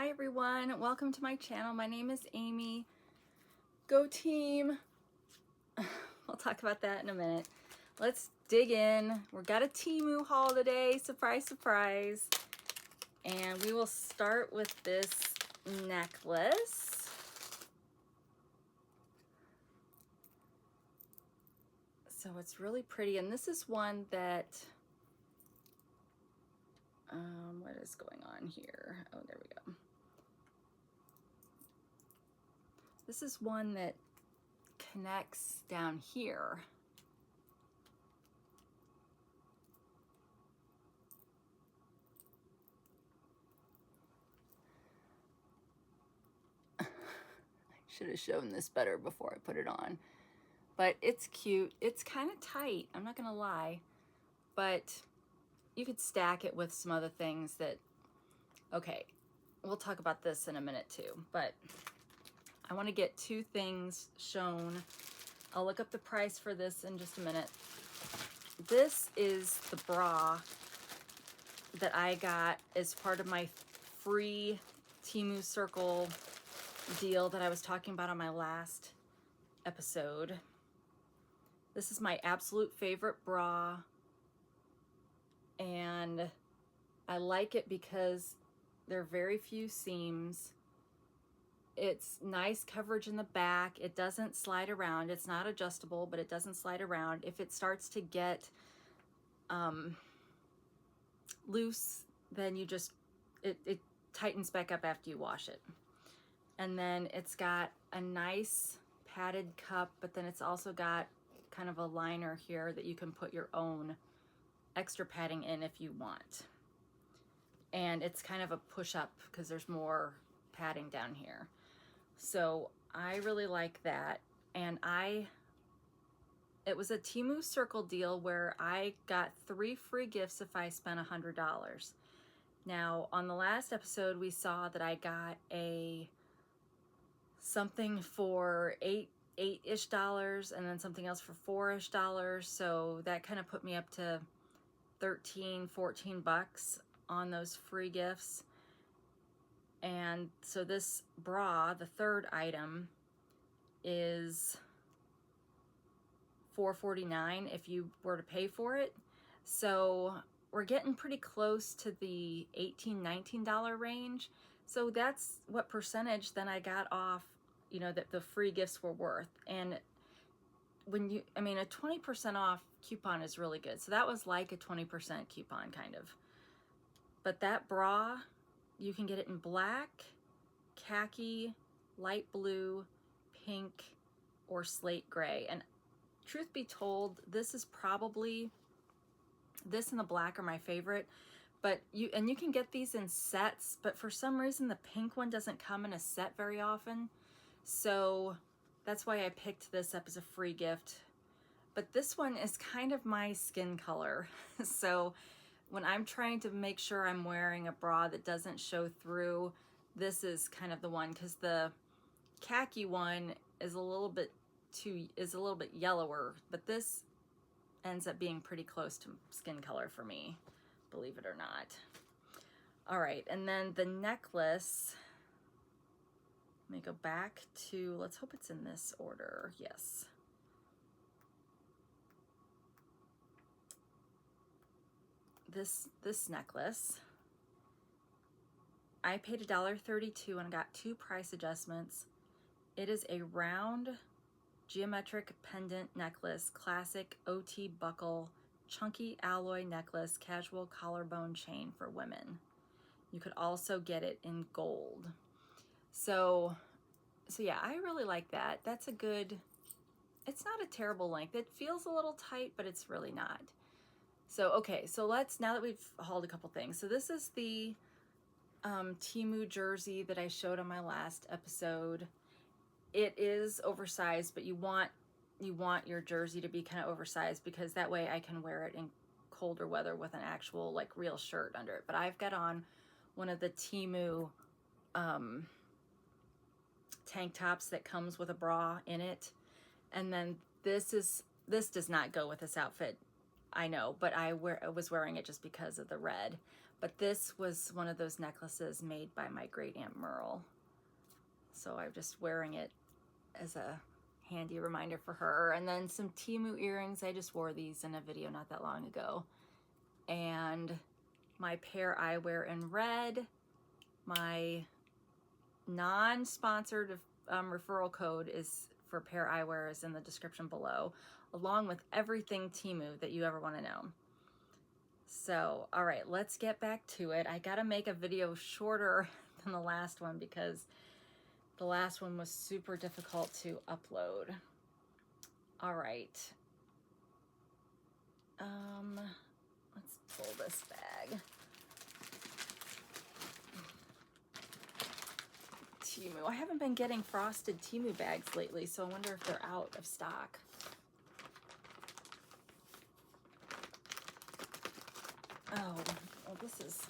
Hi everyone, welcome to my channel. My name is Amy. Go team! We'll talk about that in a minute. Let's dig in. We've got a Temu haul today, surprise, surprise. And we will start with this necklace. So it's really pretty, and this is one that, what is going on here? Oh, there we go. This is one that connects down here. I should have shown this better before I put it on. But it's cute. It's kind of tight, I'm not gonna lie. But you could stack it with some other things that, okay, we'll talk about this in a minute too. But I want to get two things shown. I'll look up the price for this in just a minute. This is the bra that I got as part of my free Temu Circle deal that I was talking about on my last episode. This is my absolute favorite bra, and I like it because there are very few seams. It's nice coverage in the back. It doesn't slide around. It's not adjustable, but it doesn't slide around. If it starts to get loose, then you just, it tightens back up after you wash it. And then it's got a nice padded cup, but then it's also got kind of a liner here that you can put your own extra padding in if you want. And it's kind of a push-up because there's more padding down here. So I really like that. And it was a Temu Circle deal where I got 3 free gifts if I spent $100. Now, on the last episode, we saw that I got something for $8-ish and then something else for $4-ish. So that kind of put me up to 13, 14 bucks on those free gifts. And so this bra, the third item, is $4.49 if you were to pay for it. So we're getting pretty close to the $18-19 range. So that's what percentage then I got off, you know, that the free gifts were worth. And when you, I mean, a 20% off coupon is really good. So that was like a 20% coupon kind of. But that bra, you can get it in black, khaki, light blue, pink, or slate gray. And truth be told, this is probably, this and the black are my favorite. But you can get these in sets, but for some reason the pink one doesn't come in a set very often. So that's why I picked this up as a free gift. But this one is kind of my skin color. So when I'm trying to make sure I'm wearing a bra that doesn't show through, this is kind of the one, because the khaki one is a little bit yellower, but this ends up being pretty close to skin color for me, believe it or not. All right, and then the necklace, let me go back to, let's hope it's in this order. Yes. This necklace, I paid $1.32 and I got 2 price adjustments. It is a round geometric pendant necklace, classic OT buckle, chunky alloy necklace, casual collarbone chain for women. You could also get it in gold. So yeah, I really like that. That's a good, it's not a terrible length. It feels a little tight, but it's really not. So, okay, so now that we've hauled a couple things. So this is the Temu jersey that I showed on my last episode. It is oversized, but you want your jersey to be kind of oversized because that way I can wear it in colder weather with an actual like real shirt under it. But I've got on one of the Temu tank tops that comes with a bra in it. And then this does not go with this outfit, I know, but I was wearing it just because of the red. But this was one of those necklaces made by my great Aunt Merle. So I'm just wearing it as a handy reminder for her. And then some Temu earrings. I just wore these in a video not that long ago. And my Pair Eyewear in red. My non-sponsored referral code is for Pair Eyewear is in the description below, along with everything Temu that you ever want to know. So, all right, let's get back to it. I gotta make a video shorter than the last one because the last one was super difficult to upload. All right. Let's pull this bag. Temu. I haven't been getting frosted Temu bags lately, so I wonder if they're out of stock. Oh, well, this is...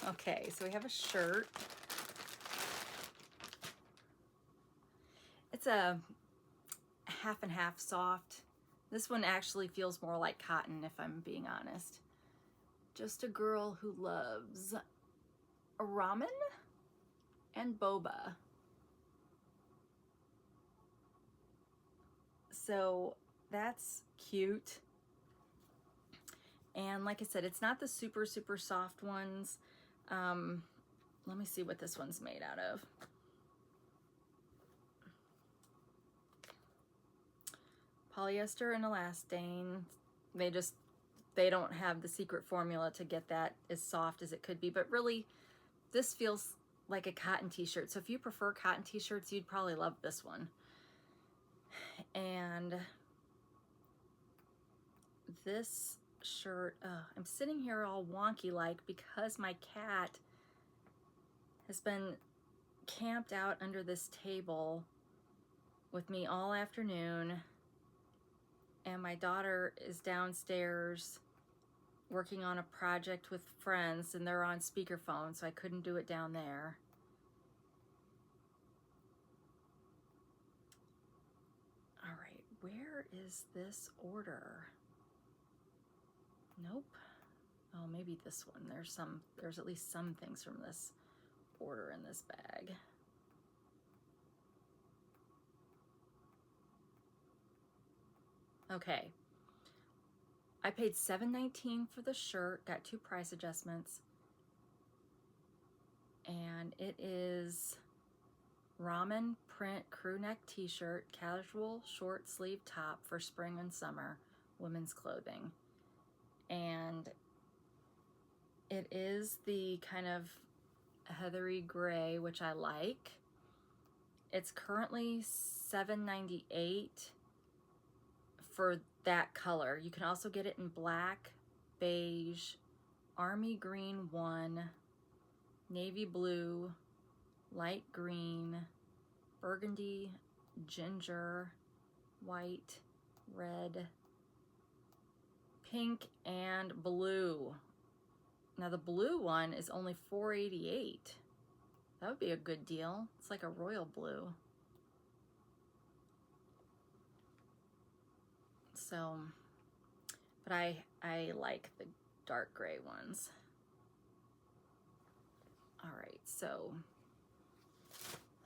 Okay, so we have a shirt. It's a half and half soft. This one actually feels more like cotton, if I'm being honest. Just a girl who loves ramen and boba. So that's cute. And like I said, it's not the super, super soft ones. Let me see what this one's made out of. Polyester and elastane. They don't have the secret formula to get that as soft as it could be, but really this feels like a cotton t-shirt. So if you prefer cotton t-shirts, you'd probably love this one. And this shirt, I'm sitting here all wonky like because my cat has been camped out under this table with me all afternoon, and my daughter is downstairs working on a project with friends and they're on speakerphone, so I couldn't do it down there. All right, where is this order? Nope. Oh, maybe this one. There's at least some things from this order in this bag. Okay. I paid $7.19 for the shirt, got 2 price adjustments. And it is ramen print crew neck t-shirt, casual short sleeve top for spring and summer, women's clothing. And it is the kind of heathery gray, which I like. It's currently $7.98 for that color. You can also get it in black, beige, army green 1, navy blue, light green, burgundy, ginger, white, red, pink, and blue. Now the blue one is only $4.88. That would be a good deal. It's like a royal blue. So, but I like the dark gray ones. All right, so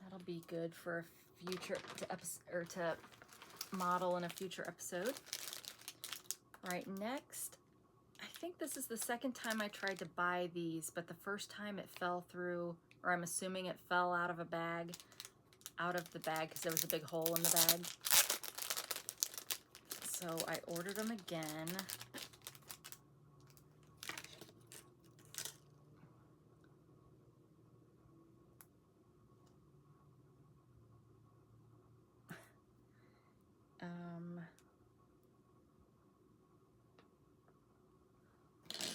that'll be good for a future to model in a future episode. All right, next, I think this is the second time I tried to buy these, but the first time it fell through, or I'm assuming it fell out of the bag because there was a big hole in the bag. So I ordered them again.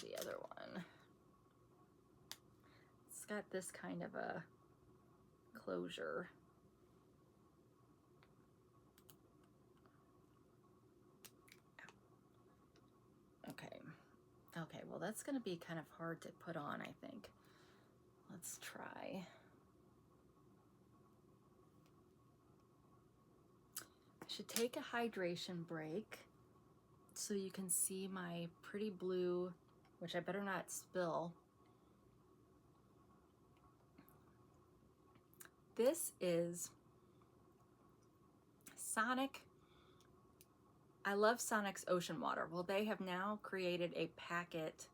The other one. It's got this kind of a closure. Okay, well that's going to be kind of hard to put on, I think. Let's try. I should take a hydration break so you can see my pretty blue, which I better not spill. This is Sonic. I love Sonic's Ocean Water. Well, they have now created a packet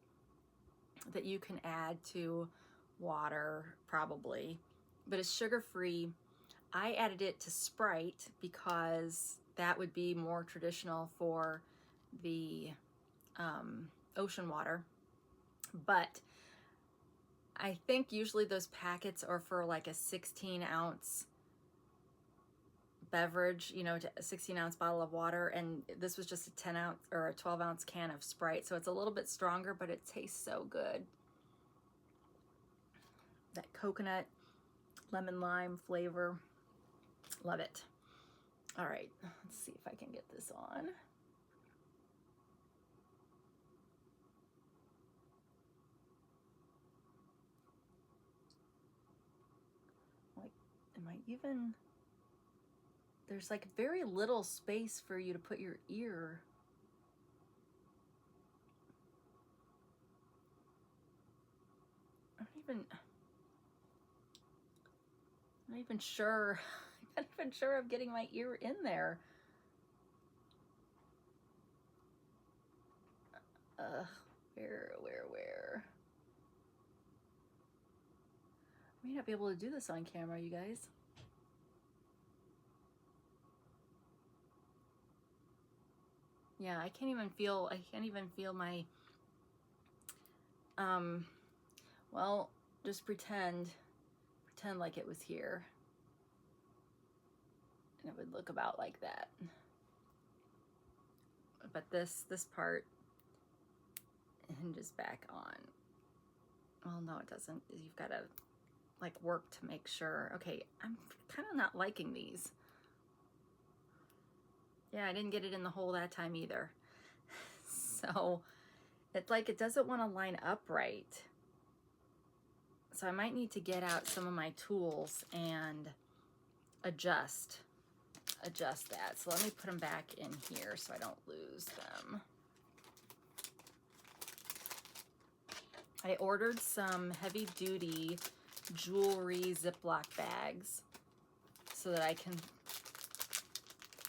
that you can add to water, probably, but it's sugar-free. I added it to Sprite because that would be more traditional for the ocean water, but I think usually those packets are for like a 16-ounce beverage, you know, a 16-ounce bottle of water, and this was just a 10-ounce or a 12-ounce can of Sprite, so it's a little bit stronger, but it tastes so good. That coconut, lemon lime flavor, love it. All right, let's see if I can get this on. Like, am I even... There's like very little space for you to put your ear. I'm not even sure. I'm not even sure I'm getting my ear in there. Where? I may not be able to do this on camera, you guys. Yeah, I can't even feel my, well, just pretend like it was here. And it would look about like that. But this part hinges back on. Well, no, it doesn't. You've got to like work to make sure. Okay, I'm kind of not liking these. Yeah, I didn't get it in the hole that time either. So it's like it doesn't want to line up right. So I might need to get out some of my tools and adjust that. So let me put them back in here so I don't lose them. I ordered some heavy duty jewelry Ziploc bags so that I can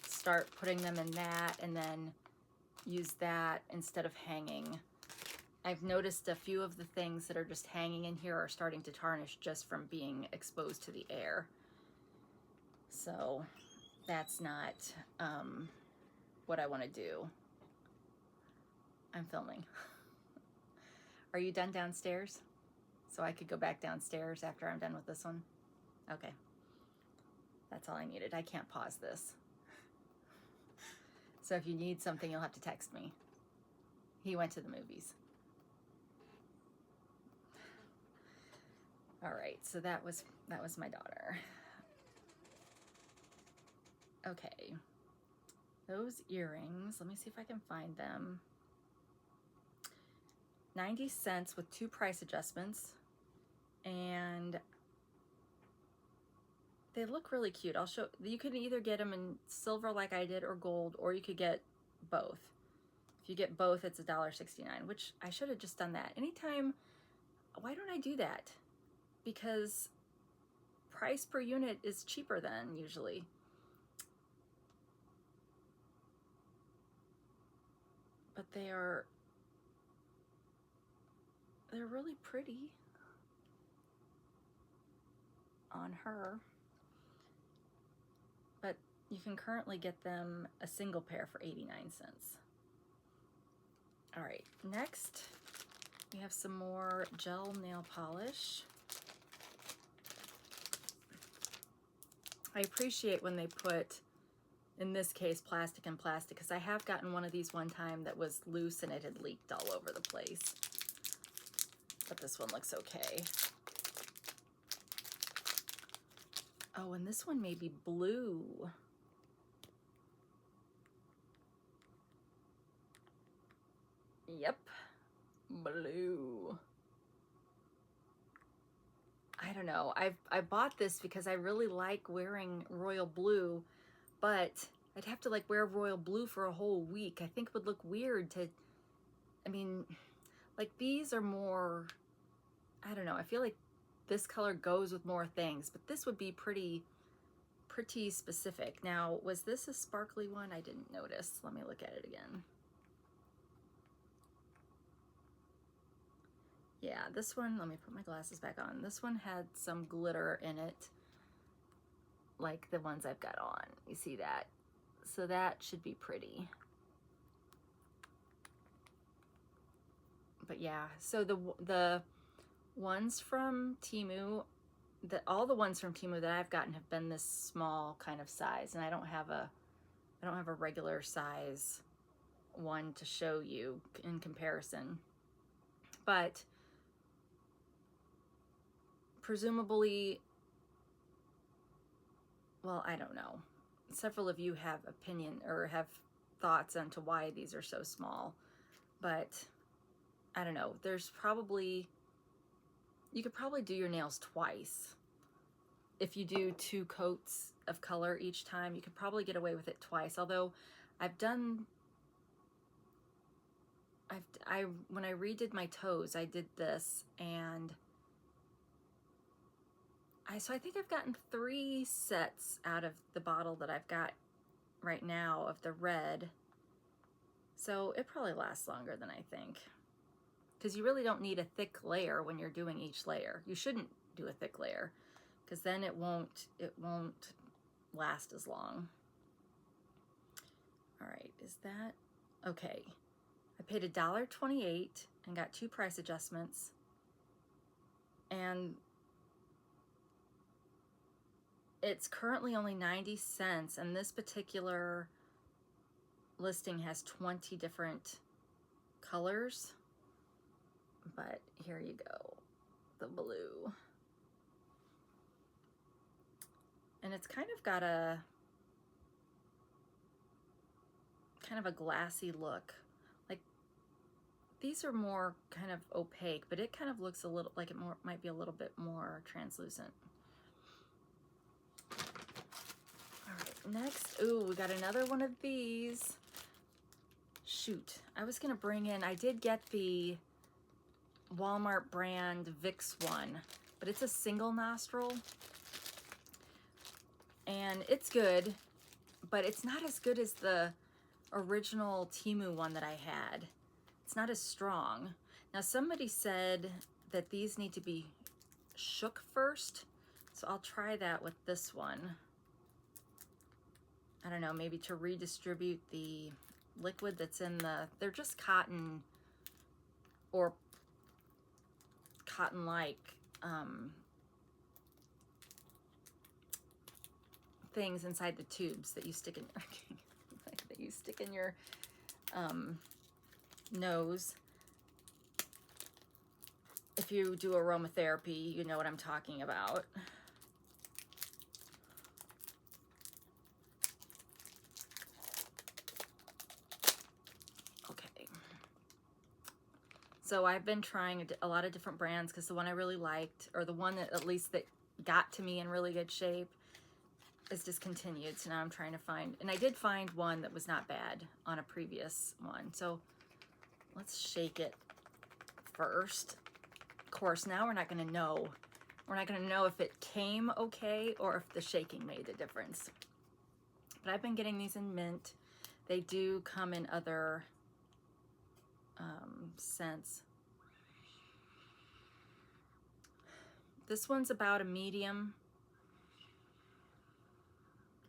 start putting them in that and then use that instead of hanging. I've noticed a few of the things that are just hanging in here are starting to tarnish just from being exposed to the air. So that's not what I want to do. I'm filming. Are you done downstairs? So I could go back downstairs after I'm done with this one? Okay. That's all I needed. I can't pause this. So if you need something, you'll have to text me. He went to the movies. All right, so that was my daughter. Okay. Those earrings, let me see if I can find them. 90 cents with 2 price adjustments, and they look really cute. I'll show you. Can either get them in silver like I did or gold, or you could get both. If you get both, it's $1.69, which I should have just done that. Anytime, why don't I do that? Because price per unit is cheaper than usually. But they're really pretty on her. But you can currently get them a single pair for 89 cents. All right, next we have some more gel nail polish. I appreciate when they put, in this case, plastic and plastic, because I have gotten one of these one time that was loose and it had leaked all over the place. But this one looks okay. Oh, and this one may be blue. Yep, blue. I don't know. I bought this because I really like wearing royal blue, but I'd have to like wear royal blue for a whole week. I think it would look weird to, I mean, like these are more, I don't know, I feel like this color goes with more things, but this would be pretty specific. Now, was this a sparkly one? I didn't notice. Let me look at it again. Yeah, this one, let me put my glasses back on. This one had some glitter in it, like the ones I've got on. You see that? So that should be pretty. But yeah, so the ones from Temu, all the ones from Temu that I've gotten have been this small kind of size, and I don't have a regular size one to show you in comparison. But presumably, well, I don't know. Several of you have opinion or have thoughts onto why these are so small, but I don't know. There's probably, you could probably do your nails twice. If you do 2 coats of color each time, you could probably get away with it twice. Although when I redid my toes, I did this, and so I think I've gotten 3 sets out of the bottle that I've got right now of the red. So it probably lasts longer than I think. Because you really don't need a thick layer when you're doing each layer. You shouldn't do a thick layer, because then it won't last as long. All right, is that okay? I paid $1.28 and got 2 price adjustments, and it's currently only 90 cents, and this particular listing has 20 different colors. But here you go, the blue. And it's kind of got a glassy look. Like these are more kind of opaque, but it kind of looks a little like it might be a little bit more translucent. All right, next, ooh, we got another one of these. Shoot, I was gonna bring in, I did get the Walmart brand Vicks one, but it's a single nostril, and it's good, but it's not as good as the original Temu one that I had. It's not as strong. Now somebody said that these need to be shook first, so I'll try that with this one. I don't know, maybe to redistribute the liquid that's in they're just cotton or cotton-like things inside the tubes that you stick in your nose. If you do aromatherapy, you know what I'm talking about. Okay. So I've been trying a lot of different brands, because the one I really liked, or the one that at least that got to me in really good shape, is discontinued. So now I'm trying to find, and I did find one that was not bad on a previous one. So let's shake it first. Of course, now we're not going to know. We're not going to know if it came okay or if the shaking made a difference. But I've been getting these in mint. They do come in other scents. This one's about a medium.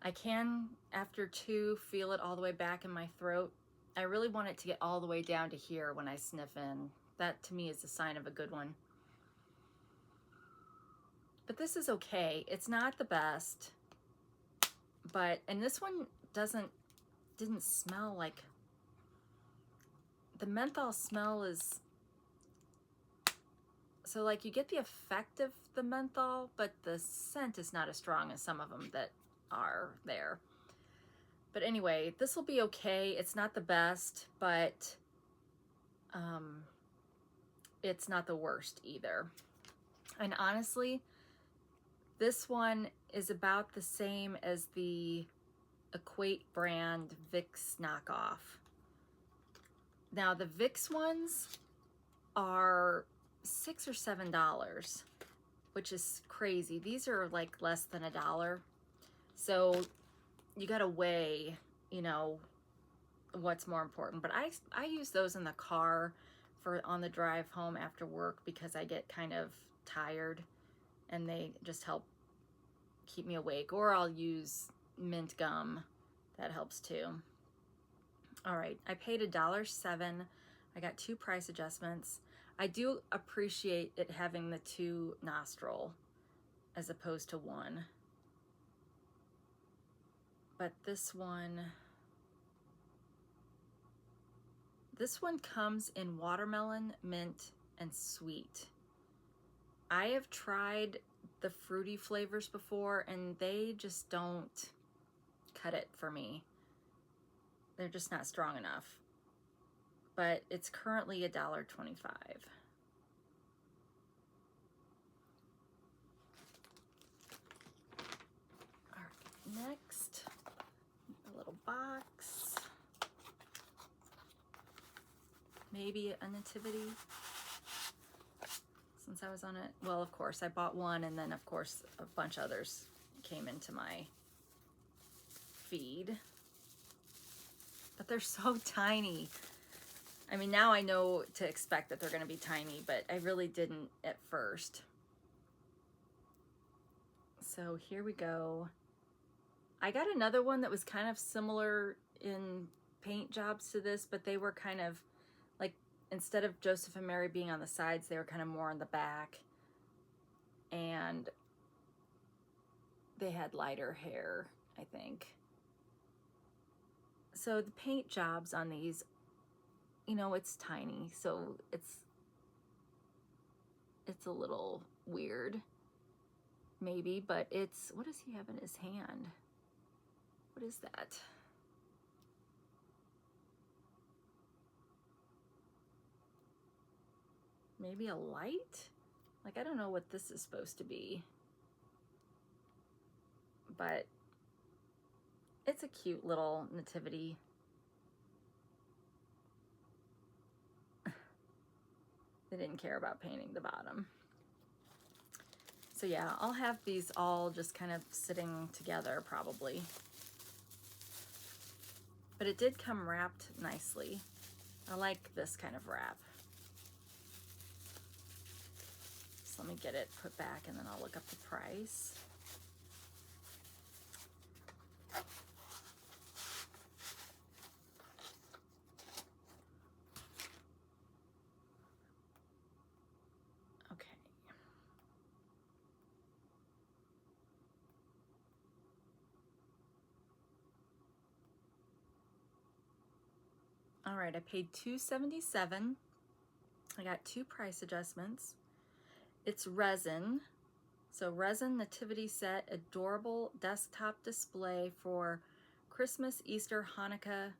I can, after 2, feel it all the way back in my throat. I really want it to get all the way down to here when I sniff in. That to me is a sign of a good one. But this is okay. It's not the best, but, and this one didn't smell like, the menthol smell is, so like you get the effect of the menthol, but the scent is not as strong as some of them that are there. But anyway, this will be okay. It's not the best, but it's not the worst either. And honestly, this one is about the same as the Equate brand Vicks knockoff. Now the Vicks ones are $6 or $7, which is crazy. These are like less than $1. So you gotta weigh, you know, what's more important. But I use those in the car for on the drive home after work because I get kind of tired and they just help keep me awake. Or I'll use mint gum. That helps too. All right, I paid $1.07. I got 2 price adjustments. I do appreciate it having the 2 nostril as opposed to 1. But this one comes in watermelon, mint, and sweet. I have tried the fruity flavors before and they just don't cut it for me. They're just not strong enough. But it's currently $1.25. All right, next, a little box. Maybe a nativity. Since I was on it, well, of course, I bought one, and then, of course, a bunch of others came into my feed. But they're so tiny. I mean, now I know to expect that they're going to be tiny, but I really didn't at first. So here we go. I got another one that was kind of similar in paint jobs to this, but they were kind of like, instead of Joseph and Mary being on the sides, they were kind of more on the back. And they had lighter hair, I think. So the paint jobs on these, you know, it's tiny, so it's a little weird, maybe, but it's, what does he have in his hand? What is that? Maybe a light? Like, I don't know what this is supposed to be, but it's a cute little nativity. They didn't care about painting the bottom. So yeah, I'll have these all just kind of sitting together probably. But it did come wrapped nicely. I like this kind of wrap. So let me get it put back and then I'll look up the price. All right, I paid $2.77. I got 2 price adjustments. It's resin. So resin nativity set, adorable desktop display for Christmas, Easter, Hanukkah.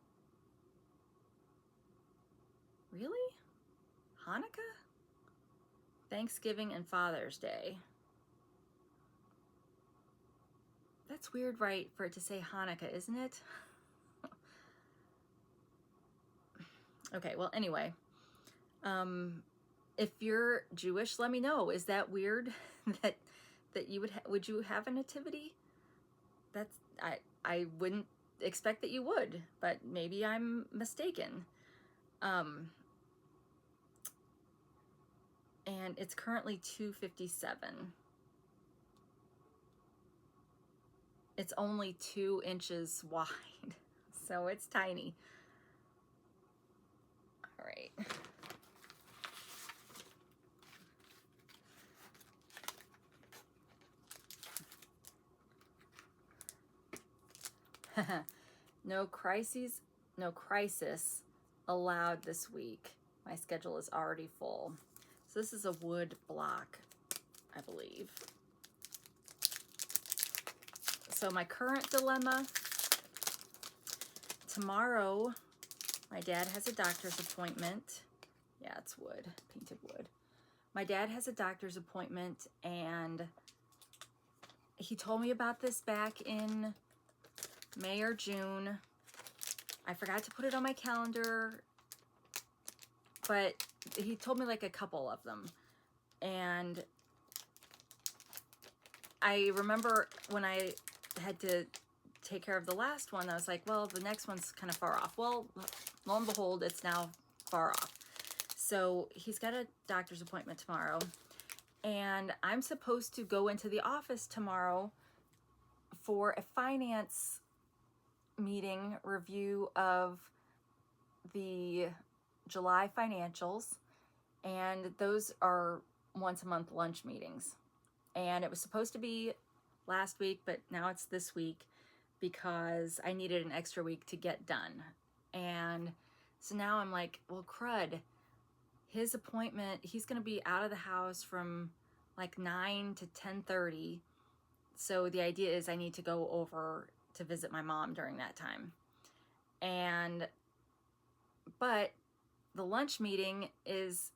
Really? Hanukkah? Thanksgiving and Father's Day. That's weird, right, for it to say Hanukkah, isn't it? Okay, well, anyway, if you're Jewish, let me know. Is that weird that you would you have a nativity? That's, I wouldn't expect that you would, but maybe I'm mistaken. And it's currently $2.57. It's only 2 inches wide, so it's tiny. All right. No crises allowed this week. My schedule is already full. So this is a wood block, I believe. So my current dilemma, tomorrow, my dad has a doctor's appointment. Yeah, it's wood, painted wood. My dad has a doctor's appointment, and he told me about this back in May or June. I forgot to put it on my calendar, but he told me like a couple of them. And I remember when I had to take care of the last one, I was like, well, the next one's kind of far off. Well, lo and behold, it's now far off. So he's got a doctor's appointment tomorrow, and I'm supposed to go into the office tomorrow for a finance meeting review of the July financials, and those are once a month lunch meetings. And it was supposed to be last week, but now it's this week because I needed an extra week to get done. And so now I'm like, well, crud, his appointment, he's going to be out of the house from like 9 to 10:30. So the idea is I need to go over to visit my mom during that time. But the lunch meeting is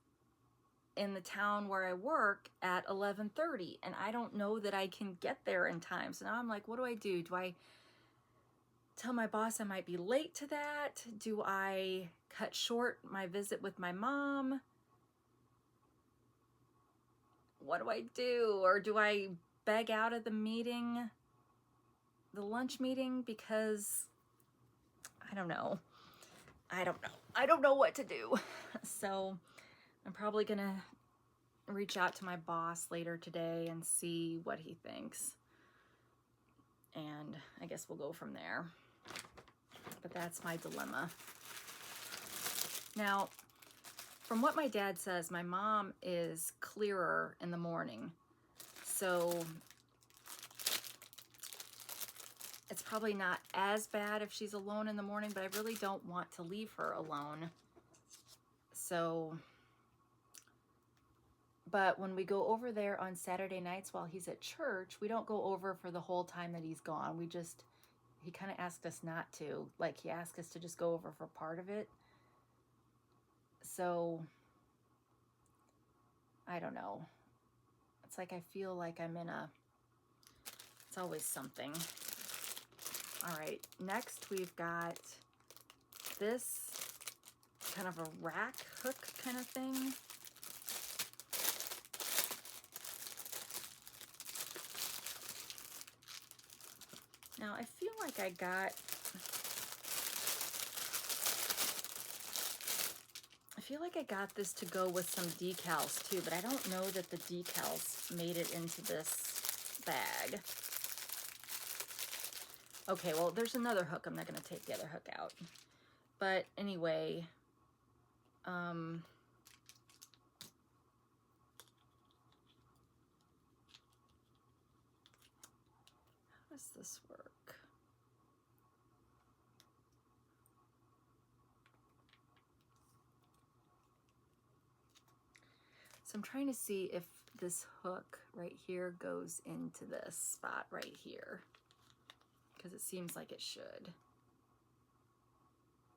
in the town where I work at 11:30, and I don't know that I can get there in time. So now I'm like, what do I do? Do I tell my boss I might be late to that? Do I cut short my visit with my mom? What do I do? Or do I beg out of the meeting, the lunch meeting, because I don't know. I don't know what to do. So I'm probably gonna reach out to my boss later today and see what he thinks. And I guess we'll go from there. But that's my dilemma. Now, from what my dad says, my mom is clearer in the morning. So it's probably not as bad if she's alone in the morning, but I really don't want to leave her alone. So, but when we go over there on Saturday nights while he's at church, we don't go over for the whole time that he's gone. He kind of asked us not to. Like, he asked us to just go over for part of it. So, I don't know. It's like I feel like it's always something. All right, next we've got this kind of a rack hook kind of thing. Now, I feel like I got this to go with some decals too, but I don't know that the decals made it into this bag. Okay, well, there's another hook. I'm not going to take the other hook out. But anyway, how does this work? So I'm trying to see if this hook right here goes into this spot right here, because it seems like it should,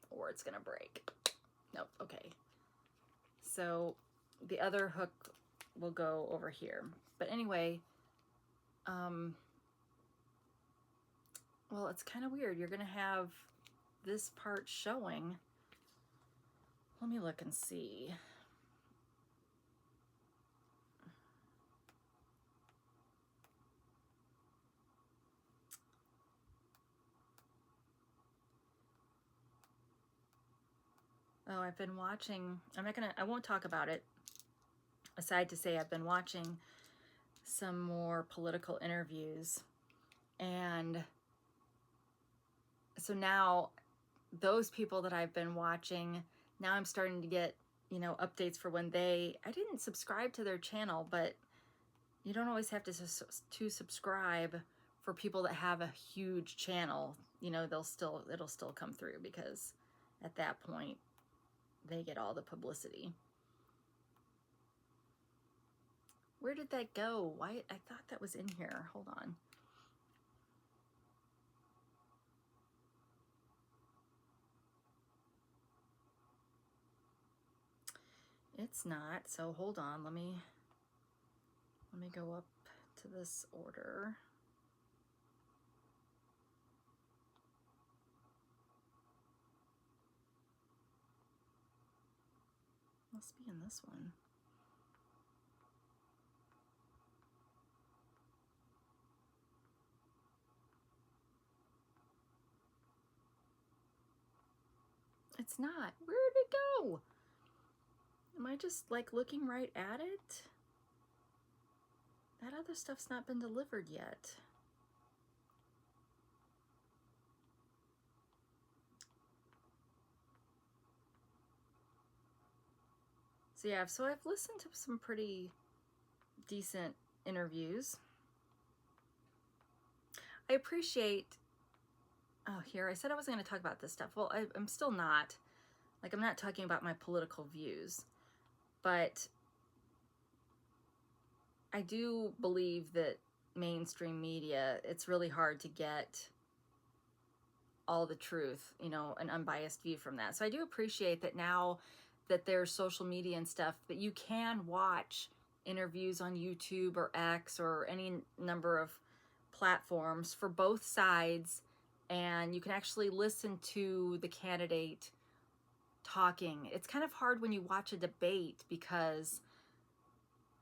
or it's gonna break. Nope. Okay, so the other hook will go over here. But anyway, well, it's kind of weird. You're gonna have this part showing. Let me look and see. Oh, I've been watching, I won't talk about it, aside to say I've been watching some more political interviews. And so now those people that I've been watching, now I'm starting to get, updates for when I didn't subscribe to their channel, but you don't always have to subscribe for people that have a huge channel. It'll still come through, because at that point, they get all the publicity. Where did that go? Why? I thought that was in here. Hold on. It's not. So hold on. Let me go up to this order. Must be in this one. It's not. Where'd it go? Am I just like looking right at it? That other stuff's not been delivered yet. So yeah, so I've listened to some pretty decent interviews. I appreciate, oh, here, I said I wasn't going to talk about this stuff. Well, I'm still not. Like, I'm not talking about my political views, but I do believe that mainstream media, it's really hard to get all the truth, you know, an unbiased view from that. So I do appreciate that now that there's social media and stuff, that you can watch interviews on YouTube or X or any number of platforms for both sides, and you can actually listen to the candidate talking. It's kind of hard when you watch a debate because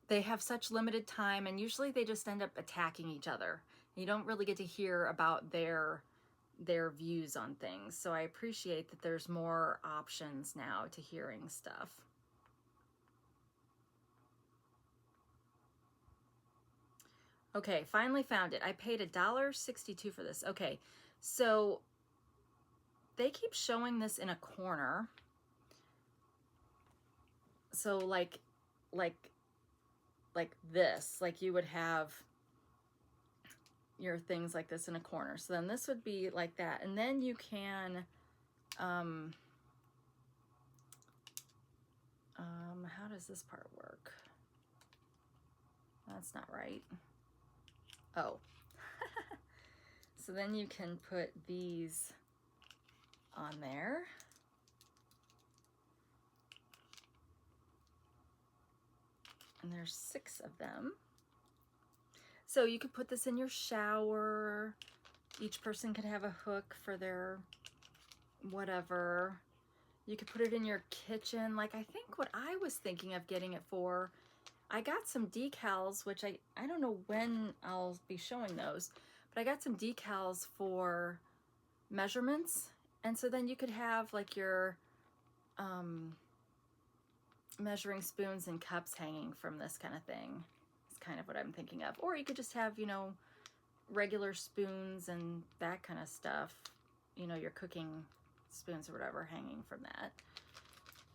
they have such limited time, and usually they just end up attacking each other. You don't really get to hear about their views on things. So I appreciate that there's more options now to hearing stuff. Okay, finally found it. I paid $1.62 for this. Okay, so they keep showing this in a corner. So like this, like you would have your things like this in a corner. So then this would be like that. And then you can, how does this part work? That's not right. Oh. So then you can put these on there. And there's 6 of them. So you could put this in your shower. Each person could have a hook for their whatever. You could put it in your kitchen. Like, I think what I was thinking of getting it for, I got some decals, which I don't know when I'll be showing those, but I got some decals for measurements. And so then you could have like your measuring spoons and cups hanging from this kind of thing. It's kind of what I'm thinking of. Or you could just have, you know, regular spoons and that kind of stuff, you know, your cooking spoons or whatever hanging from that.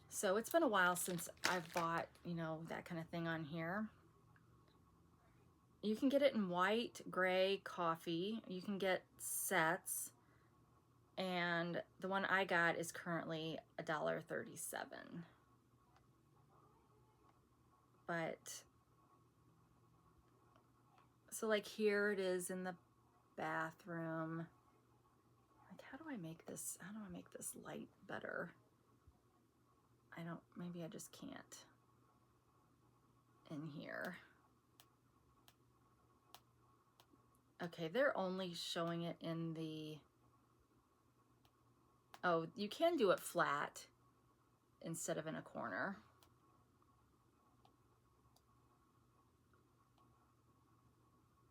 So it's been a while since I've bought, you know, that kind of thing on here. You can get it in white, gray, coffee. You can get sets. And the one I got is currently $1.37. But so like here it is in the bathroom. Like, how do I make this light better? I don't, maybe I just can't in here. Okay, they're only showing it in the, oh, you can do it flat instead of in a corner.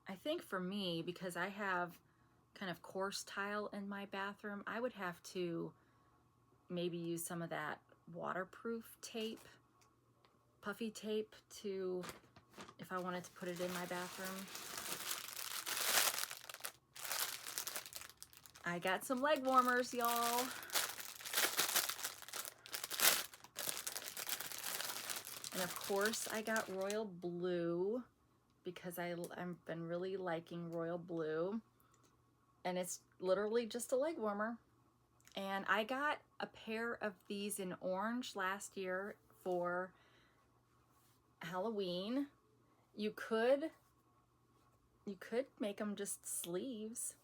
I think for me, because I have kind of coarse tile in my bathroom, I would have to maybe use some of that waterproof tape, puffy tape, to, if I wanted to put it in my bathroom. I got some leg warmers, y'all. And of course I got royal blue because I've been really liking royal blue. And it's literally just a leg warmer. And I got a pair of these in orange last year for Halloween. You could make them just sleeves.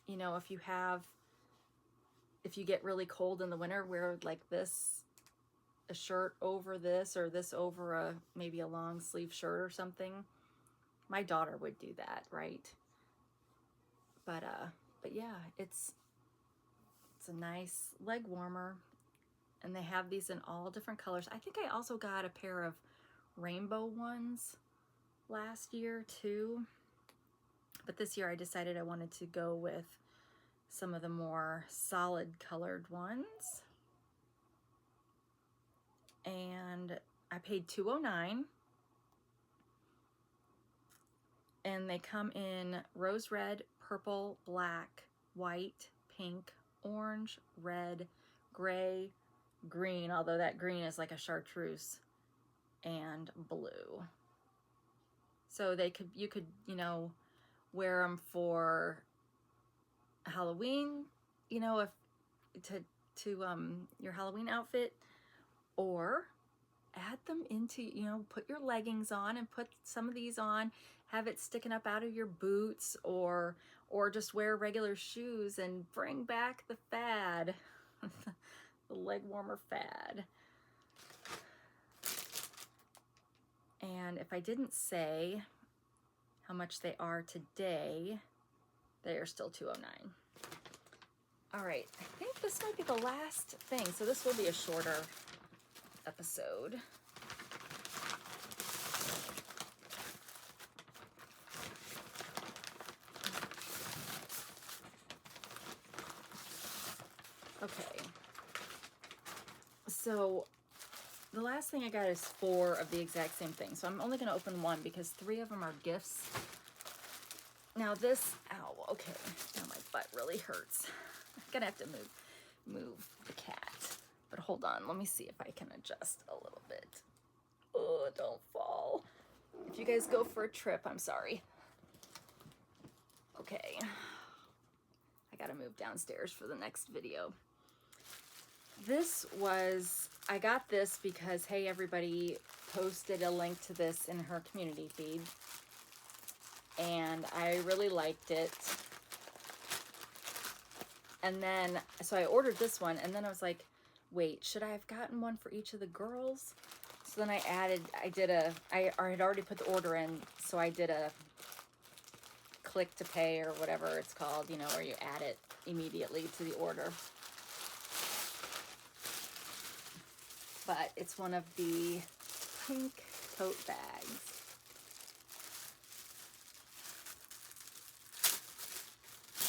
You know, if you get really cold in the winter, wear like this, a shirt over this, or this over maybe a long sleeve shirt or something. My daughter would do that, right? But yeah, it's a nice leg warmer. And they have these in all different colors. I think I also got a pair of rainbow ones last year too. But this year I decided I wanted to go with some of the more solid colored ones. And I paid $209. And they come in rose red, purple, black, white, pink, orange, red, gray, green, although that green is like a chartreuse, and blue. So you could, you know, wear them for Halloween, you know, if to your Halloween outfit, or add them into, you know, put your leggings on and put some of these on, have it sticking up out of your boots, or just wear regular shoes and bring back the fad, the leg warmer fad. And if I didn't say how much they are today, they are still $209. All right, I think this might be the last thing, so this will be a shorter episode. Okay, so the last thing I got is 4 of the exact same thing. So I'm only going to open 1 because 3 of them are gifts. Now this, ow, okay, now my butt really hurts. I'm going to have to move the cat. But hold on, let me see if I can adjust a little bit. Oh, don't fall. If you guys go for a trip, I'm sorry. Okay, I got to move downstairs for the next video. I got this because, hey, everybody posted a link to this in her community feed, and I really liked it. And then, so I ordered this one, and then I was like, wait, should I have gotten one for each of the girls? So then I had already put the order in, so I did a click to pay, or whatever it's called, you know, where you add it immediately to the order. But it's one of the pink tote bags.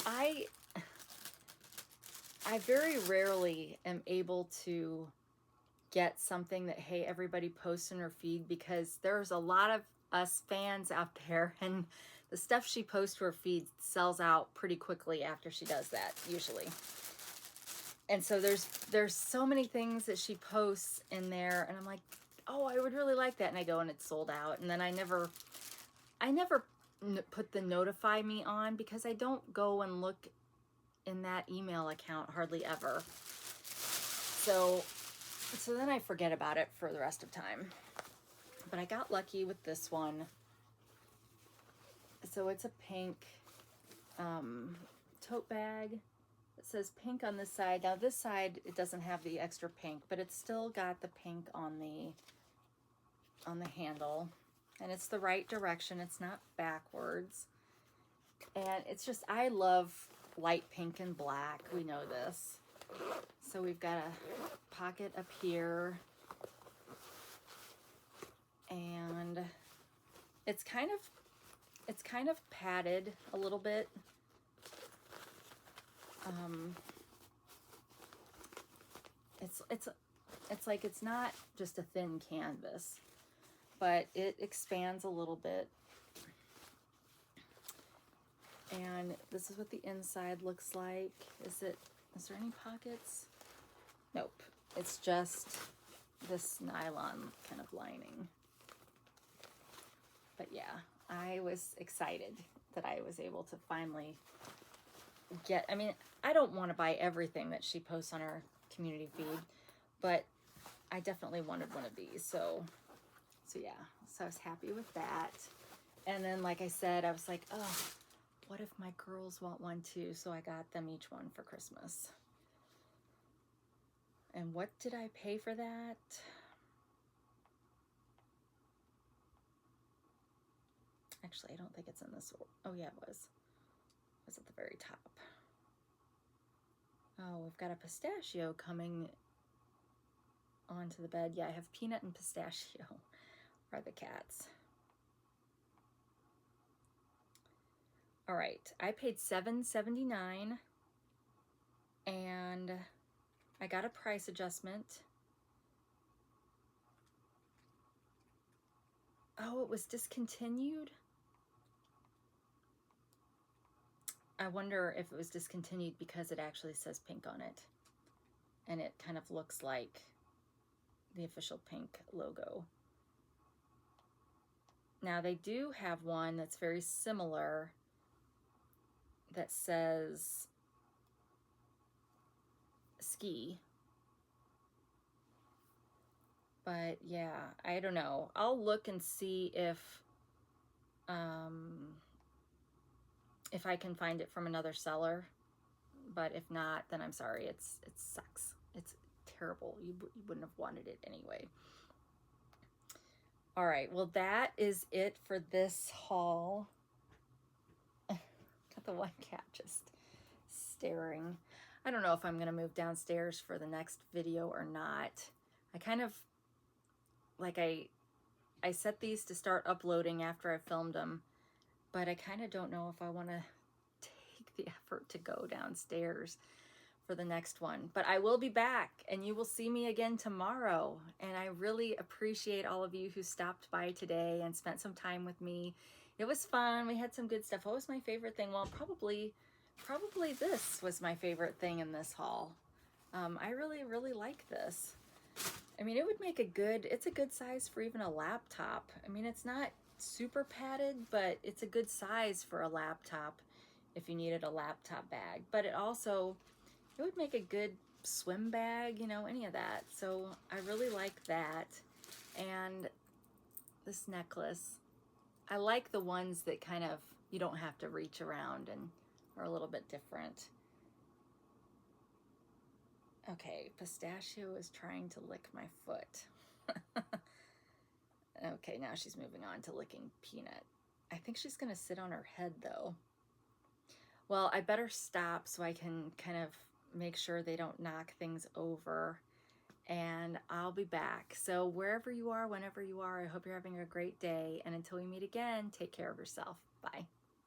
I very rarely am able to get something that, hey, everybody posts in her feed, because there's a lot of us fans out there, and the stuff she posts to her feed sells out pretty quickly after she does that, usually. And so there's so many things that she posts in there, and I'm like, oh, I would really like that, and I go and it's sold out. And then I never put the notify me on, because I don't go and look in that email account hardly ever. So then I forget about it for the rest of time. But I got lucky with this one. So it's a pink tote bag. It says pink on this side. Now this side, it doesn't have the extra pink, but it's still got the pink on the handle, and it's the right direction. It's not backwards. And it's just, I love light pink and black. We know this. So we've got a pocket up here, and it's kind of padded a little bit. It's like, it's not just a thin canvas, but it expands a little bit. And this is what the inside looks like. Is there any pockets? Nope. It's just this nylon kind of lining. But yeah, I was excited that I was able to finally get, I mean, I don't want to buy everything that she posts on her community feed, but I definitely wanted one of these. So yeah, so I was happy with that. And then, like I said, I was like, oh, what if my girls want one too? So I got them each one for Christmas. And what did I pay for that? Actually, I don't think it's in this order. Oh yeah, it was. It was at the very top. Oh, we've got a pistachio coming onto the bed. Yeah, I have Peanut and Pistachio are the cats. All right, I paid $7.79 and I got a price adjustment. Oh, it was discontinued? I wonder if it was discontinued because it actually says pink on it. And it kind of looks like the official pink logo. Now they do have one that's very similar that says ski. But yeah, I don't know. I'll look and see if I can find it from another seller. But if not, then I'm sorry. It sucks. It's terrible. You wouldn't have wanted it anyway. All right, well, that is it for this haul. Got the one cat just staring. I don't know if I'm gonna move downstairs for the next video or not. I kind of, like, I set these to start uploading after I filmed them, but I kind of don't know if I want to take the effort to go downstairs for the next one. But I will be back and you will see me again tomorrow. And I really appreciate all of you who stopped by today and spent some time with me. It was fun. We had some good stuff. What was my favorite thing? Well, probably this was my favorite thing in this haul. I really like this. I mean, it would make it's a good size for even a laptop. I mean, it's not super padded, but it's a good size for a laptop if you needed a laptop bag. But it would make a good swim bag, you know, any of that. So I really like that. And this necklace, I like the ones that kind of, you don't have to reach around and are a little bit different. Okay, Pistachio is trying to lick my foot. Okay, now she's moving on to licking Peanut. I think she's gonna sit on her head though. Well, I better stop so I can kind of make sure they don't knock things over, and I'll be back. So wherever you are, whenever you are, I hope you're having a great day, and until we meet again, take care of yourself. Bye.